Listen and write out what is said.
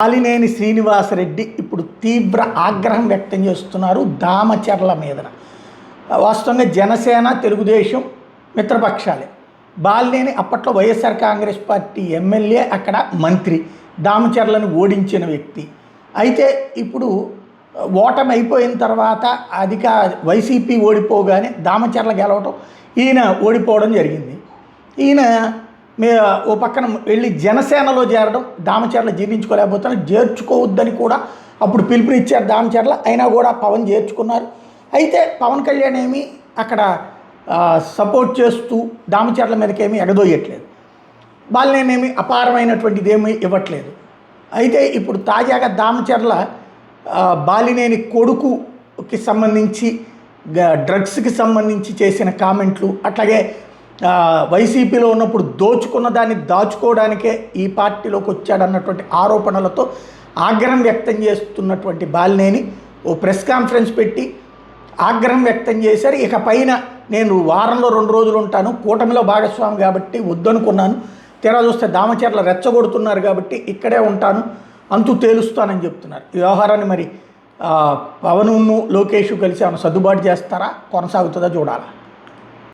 బాలినేని శ్రీనివాసరెడ్డి ఇప్పుడు తీవ్ర ఆగ్రహం వ్యక్తం చేస్తున్నారు దామచర్ల మీదన. వాస్తవంగా జనసేన తెలుగుదేశం మిత్రపక్షాలే. బాలినేని అప్పట్లో వైఎస్ఆర్ కాంగ్రెస్ పార్టీ ఎమ్మెల్యే, అక్కడ మంత్రి, దామచర్లను ఓడించిన వ్యక్తి. అయితే ఇప్పుడు ఓటమి అయిపోయిన తర్వాత వైసీపీ ఓడిపోగానే దామచర్ల గెలవటం, ఈయన ఓడిపోవడం జరిగింది. ఈయన ఓ పక్కన వెళ్ళి జనసేనలో చేరడం దామచర్ల జీర్ణించుకోలేకపోతున్నారు. చేర్చుకోవద్దని కూడా అప్పుడు పిలుపునిచ్చారు దామచర్ల, అయినా కూడా పవన్ చేర్చుకున్నారు. అయితే పవన్ కళ్యాణ్ ఏమి అక్కడ సపోర్ట్ చేస్తూ దామచర్ల మీదకేమీ ఎగదోయట్లేదు, బాలినేనేమి అపారమైనటువంటిది ఏమీ ఇవ్వట్లేదు. అయితే ఇప్పుడు తాజాగా దామచర్ల బాలినేని కొడుకుకి సంబంధించి డ్రగ్స్కి సంబంధించి చేసిన కామెంట్లు, అట్లాగే వైసీపీలో ఉన్నప్పుడు దోచుకున్న దాన్ని దాచుకోవడానికే ఈ పార్టీలోకి వచ్చాడన్నటువంటి ఆరోపణలతో ఆగ్రహం వ్యక్తం చేస్తున్నటువంటి బాలినేని ఓ ప్రెస్ కాన్ఫరెన్స్ పెట్టి ఆగ్రహం వ్యక్తం చేశారు. ఇక పైన నేను వారంలో 2 రోజులు ఉంటాను, కూటమిలో భాగస్వామి కాబట్టి వద్దనుకున్నాను, తీరా చూస్తే దామచర్ల రెచ్చగొడుతున్నారు కాబట్టి ఇక్కడే ఉంటాను, అంతు తేలుస్తానని చెప్తున్నారు. ఈ వ్యవహారాన్ని మరి పవన్ను లోకేష్ కలిసి ఏమైనా సర్దుబాటు చేస్తారా, కొనసాగుతుందా చూడాలి.